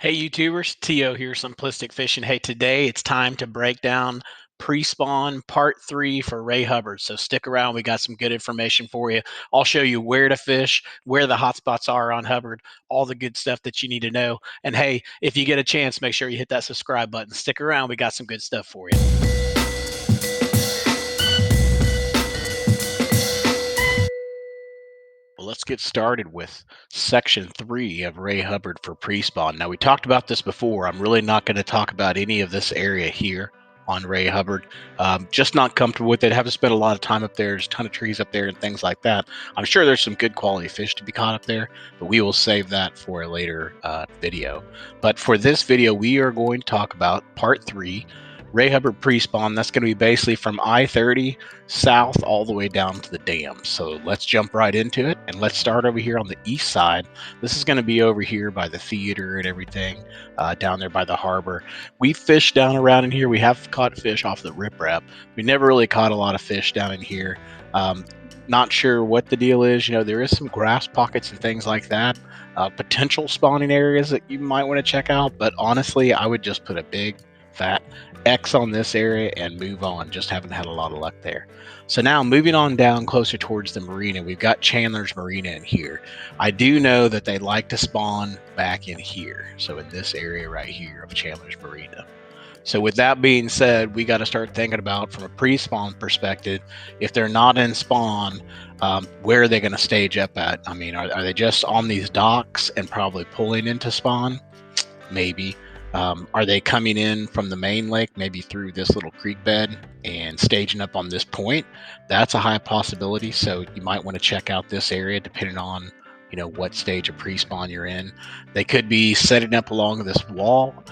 Hey YouTubers, Tio here, Simplistic Fishing. Hey, today it's time to break down pre-spawn part 3 for Ray Hubbard. So stick around, we got some good information for you. I'll show you where to fish, where the hot spots are on Hubbard, all the good stuff that you need to know. And hey, if you get a chance, make sure you hit that subscribe button. Stick around, we got some good stuff for you. Well, let's get started with section 3 of Ray Hubbard for pre-spawn. Now, we talked about this before. I'm really not going to talk about any of this area here on Ray Hubbard. Just not comfortable with it. Haven't spent a lot of time up there. There's a ton of trees up there and things like that. I'm sure there's some good quality fish to be caught up there, but we will save that for a later video. But for this video, we are going to talk about part 3, Ray Hubbard pre-spawn. That's going to be basically from I-30 south all the way down to the dam. So let's jump right into it, and let's start over here on the east side. This is going to be over here by the theater and everything, down there by the harbor. We fished down around in here. We have caught fish off the riprap. We never really caught a lot of fish down in here. Not sure what the deal is. You know, there is some grass pockets and things like that. Potential spawning areas that you might want to check out, but honestly, I would just put a big fat X on this area and move on. Just haven't had a lot of luck there. So now moving on down closer towards the marina, we've got Chandler's Marina in here. I do know that they like to spawn back in here. So in this area right here of Chandler's Marina. So with that being said, we got to start thinking about, from a pre-spawn perspective, if they're not in spawn, where are they going to stage up at? I mean, are they just on these docks and probably pulling into spawn? Maybe. Are they coming in from the main lake, maybe through this little creek bed and staging up on this point? That's a high possibility. So you might want to check out this area depending on, you know, what stage of pre-spawn you're in. They could be setting up along this wall.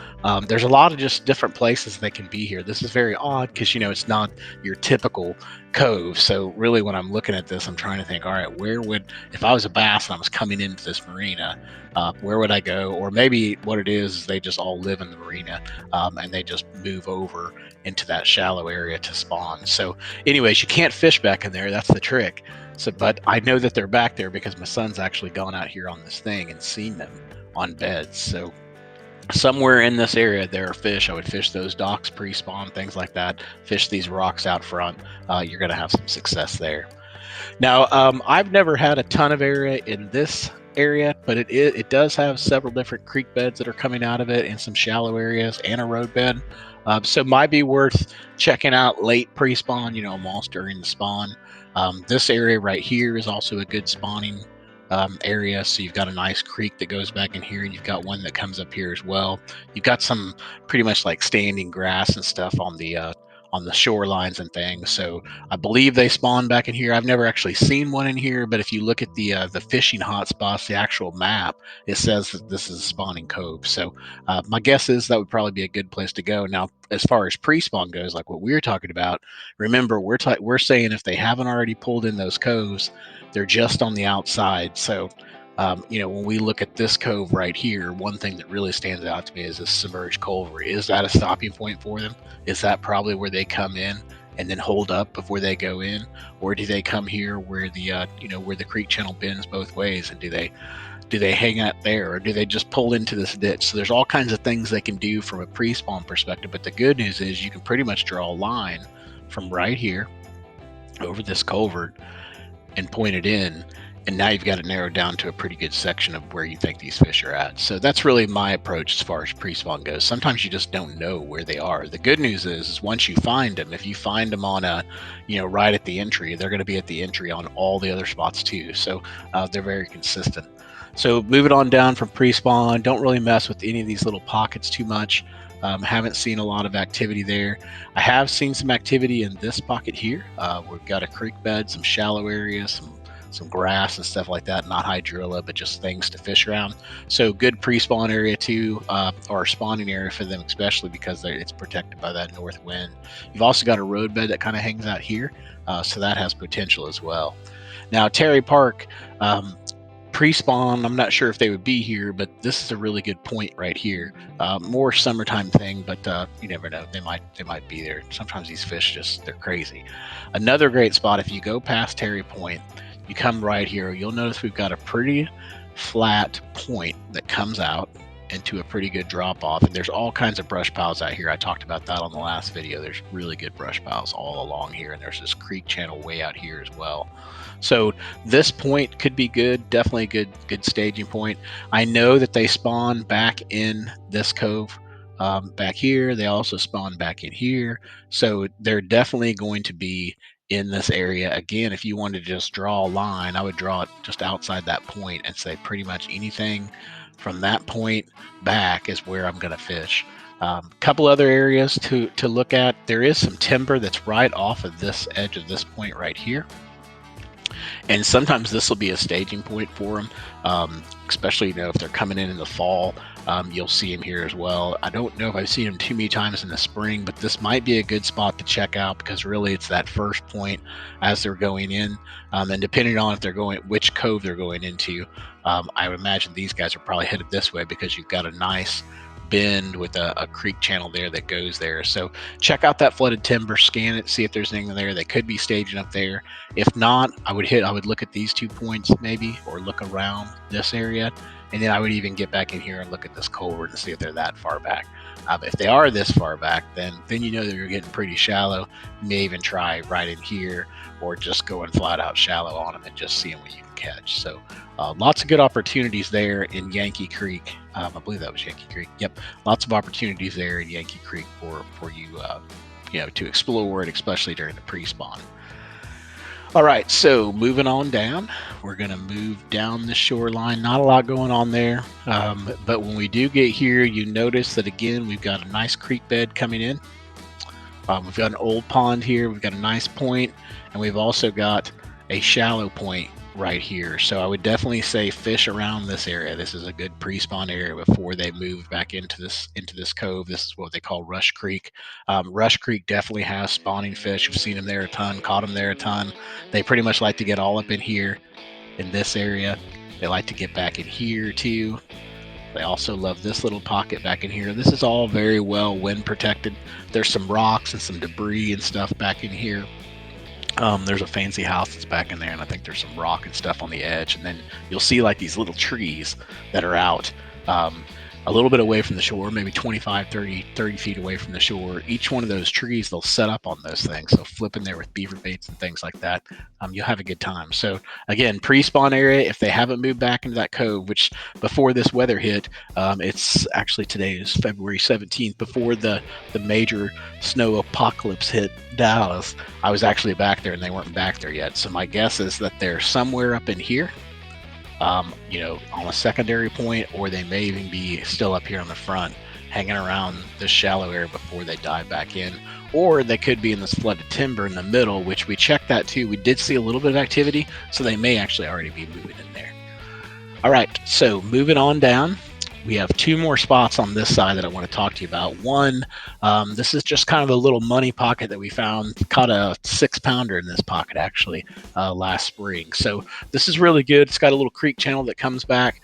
There's a lot of just different places they can be here. This is very odd because, you know, it's not your typical cove. So really when I'm looking at this, I'm trying to think, all right, where would, if I was a bass and I was coming into this marina, where would I go? Or maybe what it is they just all live in the marina, and they just move over into that shallow area to spawn. So anyways, you can't fish back in there. That's the trick. So, but I know that they're back there because my son's actually gone out here on this thing and seen them on beds. So somewhere in this area there are fish. I would fish those docks pre-spawn, things like that. Fish these rocks out front. You're going to have some success there. Now, I've never had a ton of area in this area, but it does have several different creek beds that are coming out of it, and some shallow areas and a road bed. So might be worth checking out late pre-spawn, you know, almost during the spawn. This area right here is also a good spawning area. So you've got a nice creek that goes back in here, and you've got one that comes up here as well. You've got some pretty much like standing grass and stuff on the shorelines and things. So I believe they spawn back in here. I've never actually seen one in here, but if you look at the fishing hotspots, the actual map, it says that this is a spawning cove. So my guess is that would probably be a good place to go. Now, as far as pre-spawn goes, like what we're talking about, remember we're saying if they haven't already pulled in those coves, they're just on the outside. So you know, when we look at this cove right here, one thing that really stands out to me is this submerged culvert. Is that a stopping point for them? Is that probably where they come in and then hold up before they go in, or do they come here where the you know, where the creek channel bends both ways, and do they hang out there, or do they just pull into this ditch? So there's all kinds of things they can do from a pre-spawn perspective. But the good news is you can pretty much draw a line from right here over this culvert and point it in. And now you've got it narrowed down to a pretty good section of where you think these fish are at. So that's really my approach as far as pre-spawn goes. Sometimes you just don't know where they are. The good news is once you find them, if you find them on a, you know, right at the entry, they're going to be at the entry on all the other spots too. So they're very consistent. So moving on down from pre-spawn, don't really mess with any of these little pockets too much. Haven't seen a lot of activity there. I have seen some activity in this pocket here. We've got a creek bed, some shallow areas, some grass and stuff like that, not hydrilla, but just things to fish around. So good pre-spawn area too, or spawning area for them, especially because it's protected by that north wind. You've also got a road bed that kind of hangs out here, so that has potential as well. Now Terry Park, pre-spawn, I'm not sure if they would be here, but this is a really good point right here. More summertime thing, but you never know, they might be there. Sometimes these fish they're crazy. Another great spot, if you go past Terry Point, you come right here, you'll notice we've got a pretty flat point that comes out, into a pretty good drop off. And there's all kinds of brush piles out here. I talked about that on the last video. There's really good brush piles all along here, and there's this creek channel way out here as well. So this point could be good, definitely a good staging point. I know that they spawn back in this cove back here. They also spawn back in here. So they're definitely going to be in this area. Again, if you wanted to just draw a line, I would draw it just outside that point and say pretty much anything from that point back is where I'm going to fish. Couple other areas to look at. There is some timber that's right off of this edge of this point right here. And sometimes this will be a staging point for them, especially, if they're coming in the fall. You'll see them here as well. I don't know if I've seen them too many times in the spring, but this might be a good spot to check out because really it's that first point as they're going in. And depending on if they're going, which cove they're going into, I would imagine these guys are probably headed this way because you've got a nice bend with a creek channel there that goes there. So check out that flooded timber, scan it, see if there's anything there. They could be staging up there. If not, I would look at these 2 points maybe, or look around this area, and then I would even get back in here and look at this culvert and see if they're that far back. If they are this far back, then you know that you're getting pretty shallow. You may even try right in here, or just going flat out shallow on them and just seeing what you can catch. So lots of good opportunities there in Yankee Creek. I believe that was Yankee Creek. Yep, lots of opportunities there in Yankee Creek for you, to explore it, especially during the pre-spawn. All right, so moving on down, we're going to move down the shoreline. Not a lot going on there, but when we do get here, you notice that again we've got a nice creek bed coming in. We've got an old pond here. We've got a nice point, and we've also got a shallow point right here. So I would definitely say fish around this area. This is a good pre-spawn area before they move back into this cove. This is what they call Rush Creek. Rush Creek definitely has spawning fish. We've seen them there a ton, caught them there a ton. They pretty much like to get all up in here in this area. They like to get back in here too. They also love this little pocket back in here. This is all very well wind protected. There's some rocks and some debris and stuff back in here. There's a fancy house that's back in there, and I think there's some rock and stuff on the edge. And then you'll see like these little trees that are out a little bit away from the shore, maybe 25, 30 feet away from the shore. Each one of those trees, they'll set up on those things. So flip in there with beaver baits and things like that. You'll have a good time. So again, pre-spawn area, if they haven't moved back into that cove, which before this weather hit, it's actually today is February 17th, before the major snow apocalypse hit Dallas, I was actually back there and they weren't back there yet. So my guess is that they're somewhere up in here, on a secondary point, or they may even be still up here on the front, hanging around this shallow area before they dive back in. Or they could be in this flooded timber in the middle, which we checked that too. We did see a little bit of activity, so they may actually already be moving in there. All right, so moving on down, we have 2 more spots on this side that I want to talk to you about. One, this is just kind of a little money pocket that we found. Caught a 6-pounder in this pocket actually last spring. So this is really good. It's got a little creek channel that comes back.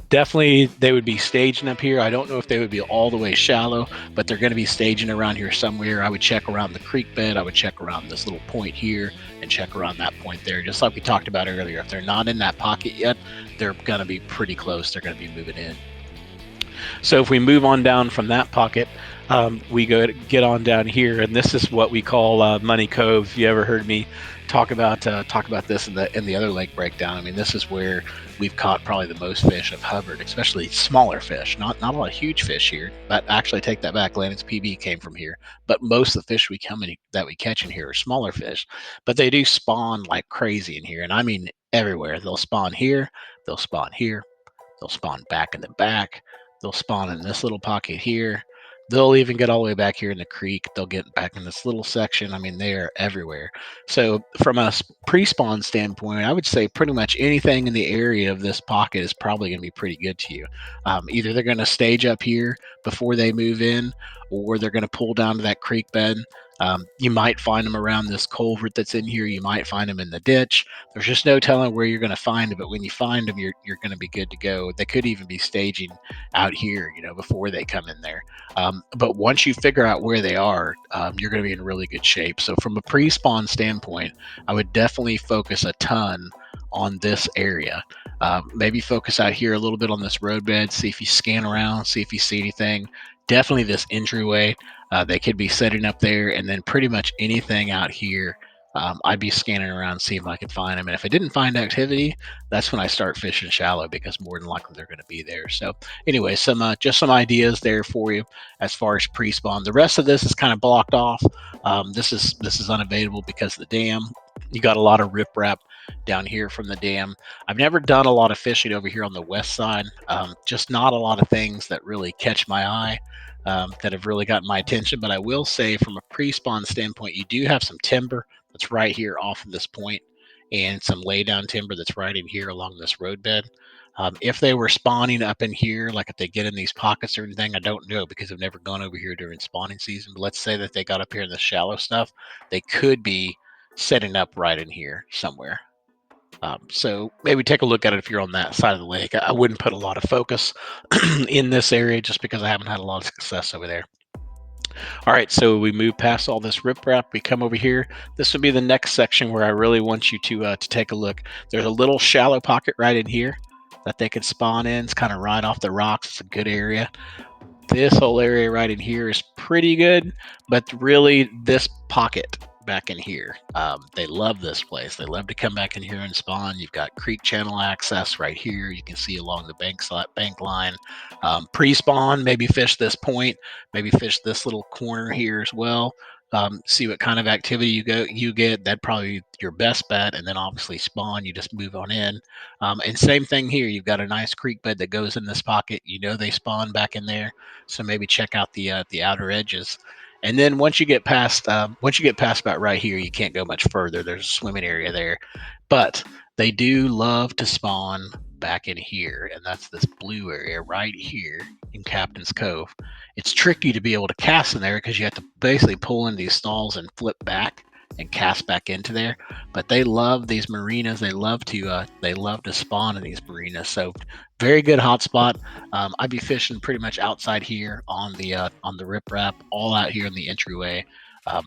Definitely they would be staging up here. I don't know if they would be all the way shallow, but they're going to be staging around here somewhere. I would check around the creek bed. I would check around this little point here and check around that point there, just like we talked about earlier. If they're not in that pocket yet, they're going to be pretty close. They're going to be moving in. So if we move on down from that pocket, we get on down here, and this is what we call Money Cove. If you ever heard me talk about this in the other lake breakdown, I mean, this is where we've caught probably the most fish of Hubbard, especially smaller fish. Not a lot of huge fish here, but actually take that back. Landon's PB came from here, but most of the fish that we catch in here are smaller fish. But they do spawn like crazy in here, and I mean everywhere. They'll spawn here, they'll spawn here, they'll spawn back in the back. They'll spawn in this little pocket here. They'll even get all the way back here in the creek. They'll get back in this little section. I mean, they are everywhere. So from a pre-spawn standpoint, I would say pretty much anything in the area of this pocket is probably going to be pretty good to you. Either they're going to stage up here before they move in, or they're going to pull down to that creek bed. You might find them around this culvert that's in here. You might find them in the ditch. There's just no telling where you're going to find them, but when you find them, you're going to be good to go. They could even be staging out here, before they come in there. But once you figure out where they are, you're going to be in really good shape. So from a pre-spawn standpoint, I would definitely focus a ton on this area. Maybe focus out here a little bit on this roadbed, see if you scan around, see if you see anything. Definitely this entryway. They could be setting up there, and then pretty much anything out here. I'd be scanning around, see if I could find them. And if I didn't find activity, that's when I start fishing shallow, because more than likely they're going to be there. So anyway, just some ideas there for you as far as pre-spawn. The rest of this is kind of blocked off. This is unavailable because of the dam. You got a lot of riprap down here from the dam. I've never done a lot of fishing over here on the west side. Just not a lot of things that really catch my eye, that have really gotten my attention. But I will say, from a pre-spawn standpoint, you do have some timber that's right here off of this point, and some laydown timber that's right in here along this roadbed. If they were spawning up in here, like if they get in these pockets or anything, I don't know, because I've never gone over here during spawning season. But let's say that they got up here in the shallow stuff, they could be setting up right in here somewhere. So maybe take a look at it if you're on that side of the lake. I wouldn't put a lot of focus in this area, just because I haven't had a lot of success over there. All right, so we move past all this riprap. We come over here. This would be the next section where I really want you to take a look. There's a little shallow pocket right in here that they could spawn in. It's kind of right off the rocks. It's a good area. This whole area right in here is pretty good, but really this pocket back in here, they love this place. They love to come back in here and spawn. You've got creek channel access right here. You can see along the bank line. Pre-spawn, maybe fish this point, maybe fish this little corner here as well. See what kind of activity you get. That'd probably be your best bet. And then obviously spawn, you just move on in. And same thing here. You've got a nice creek bed that goes in this pocket. You know they spawn back in there, so maybe check out the outer edges. And then once you get past about right here, you can't go much further. There's a swimming area there, but they do love to spawn back in here, and that's this blue area right here in Captain's Cove. It's tricky to be able to cast in there, because you have to basically pull in these stalls and flip back and cast back into there. But they love these marinas. They love to spawn in these marinas. So very good hotspot. I'd be fishing pretty much outside here on the riprap, all out here in the entryway,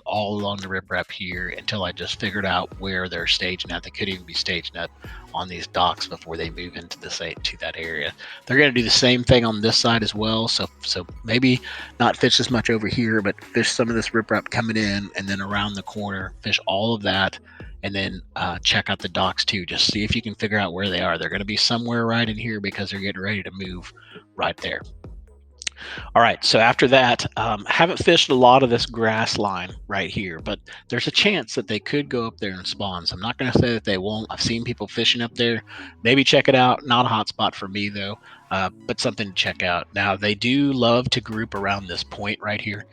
all along the riprap here, until I just figured out where they're staging at. They could even be staging up on these docks before they move into that area. They're going to do the same thing on this side as well. So maybe not fish as much over here, but fish some of this riprap coming in, and then around the corner, fish all of that, and then check out the docks too. Just see if you can figure out where they are. They're going to be somewhere right in here, because they're getting ready to move right there. All right, so after that, haven't fished a lot of this grass line right here, but there's a chance that they could go up there and spawn. So I'm not going to say that they won't. I've seen people fishing up there. Maybe check it out. Not a hot spot for me, though, but something to check out. Now, they do love to group around this point right here.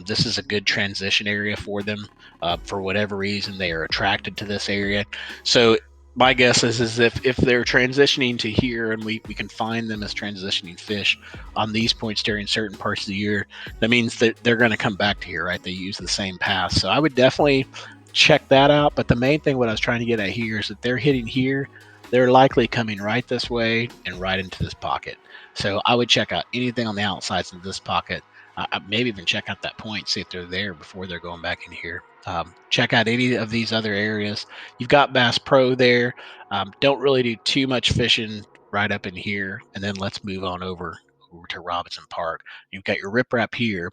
This is a good transition area for them. For whatever reason, they are attracted to this area. So my guess is if they're transitioning to here, and we can find them as transitioning fish on these points during certain parts of the year, that means that they're going to come back to here, right? They use the same path. So I would definitely check that out. But the main thing, what I was trying to get at here, is that they're hitting here. They're likely coming right this way and right into this pocket. So I would check out anything on the outsides of this pocket. Maybe even check out that point, see if they're there before they're going back in here. Check out any of these other areas. You've got Bass Pro there. Don't really do too much fishing right up in here. And then let's move on over to Robinson Park. You've got your riprap here.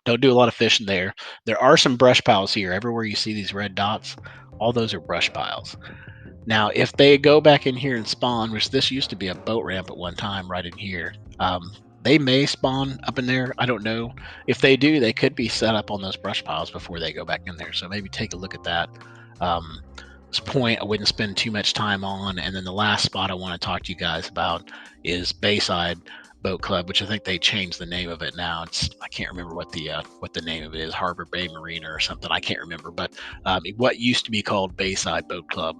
Don't do a lot of fishing there. There are some brush piles here. Everywhere you see these red dots, all those are brush piles. Now, if they go back in here and spawn, which this used to be a boat ramp at one time right in here, they may spawn up in there. I don't know. If they do, they could be set up on those brush piles before they go back in there. So maybe take a look at that. This point I wouldn't spend too much time on. And then the last spot I want to talk to you guys about is Bayside Boat Club, which I think they changed the name of it now. I can't remember what the name of it is, Harbor Bay Marina or something. I can't remember, but what used to be called Bayside Boat Club.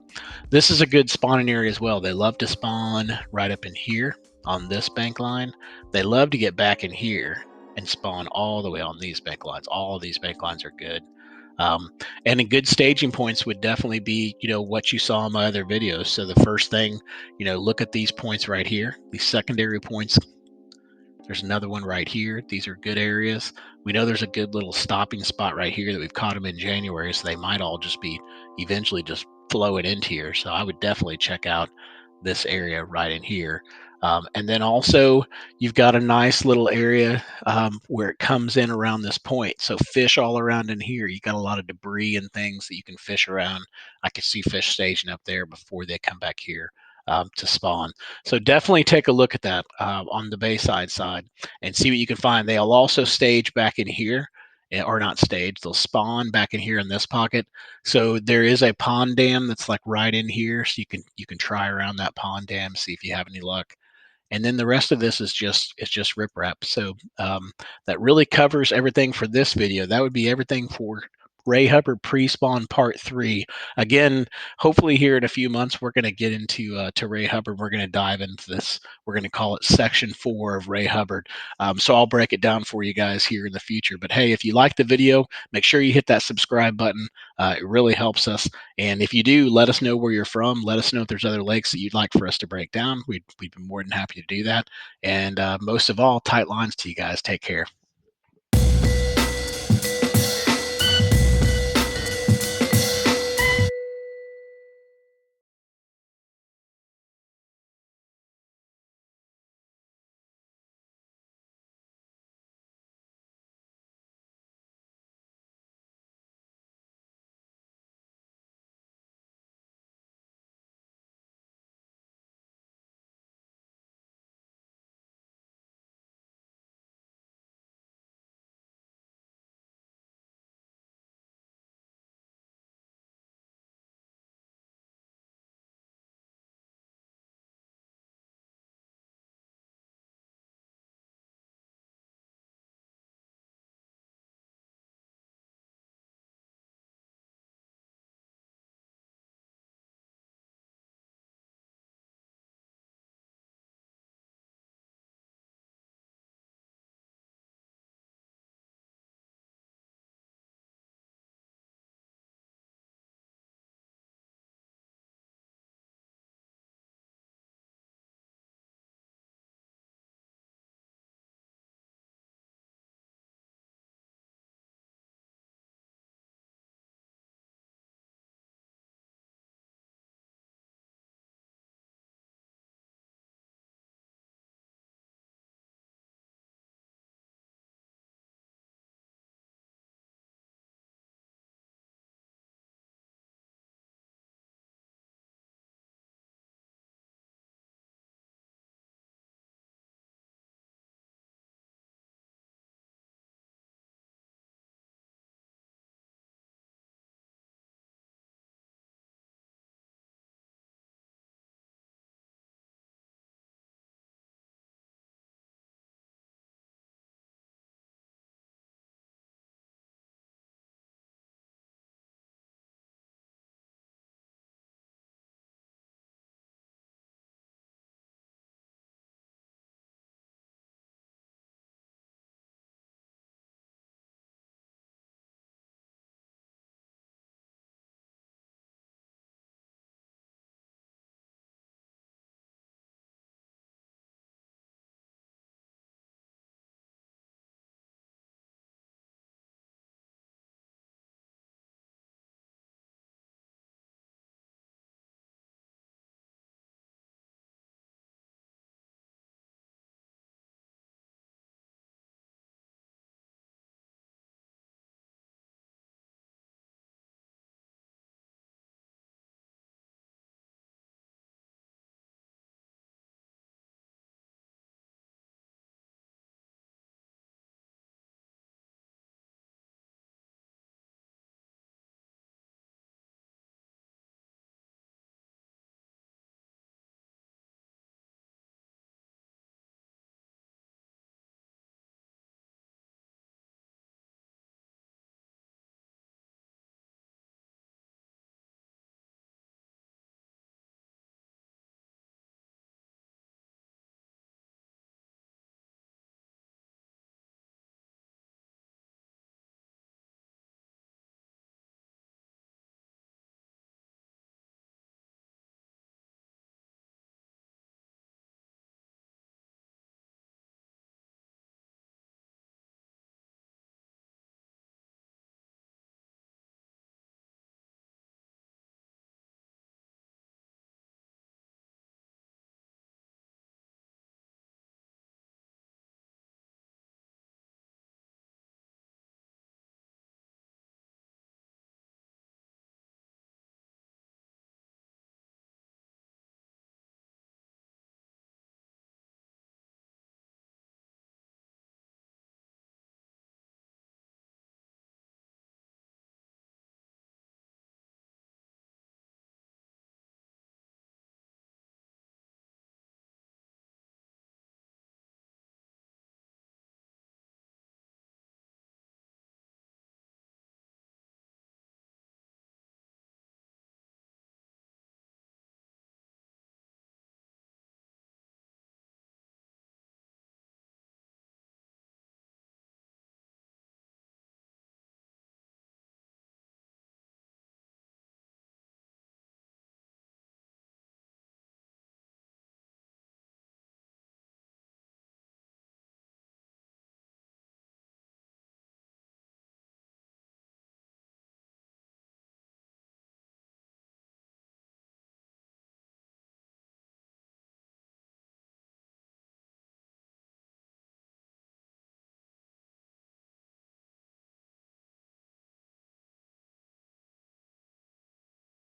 This is a good spawning area as well. They love to spawn right up in here on this bank line. They love to get back in here and spawn all the way on these bank lines. All of these bank lines are good. And a good staging points would definitely be, what you saw in my other videos. So the first thing, look at these points right here, these secondary points. There's another one right here. These are good areas. We know there's a good little stopping spot right here that we've caught them in January, so they might all just be eventually just flowing into here. So I would definitely check out this area right in here. And then also you've got a nice little area where it comes in around this point. So fish all around in here. You got a lot of debris and things that you can fish around. I could see fish staging up there before they come back here to spawn. So definitely take a look at that on the Bayside side and see what you can find. They'll also stage back in here, or not stage, they'll spawn back in here in this pocket. So there is a pond dam that's like right in here. So you can try around that pond dam, see if you have any luck. And then the rest of this is just riprap. So that really covers everything for this video. That would be everything for Ray Hubbard pre-spawn part 3. Again, hopefully here in a few months we're going to get into to Ray Hubbard. We're going to dive into this. We're going to call it section 4 of Ray Hubbard. So I'll break it down for you guys here in the future. But hey, if you like the video, make sure you hit that subscribe button. It really helps us. And if you do, let us know where you're from. Let us know if there's other lakes that you'd like for us to break down. We'd be more than happy to do that. And most of all, tight lines to you guys. Take care.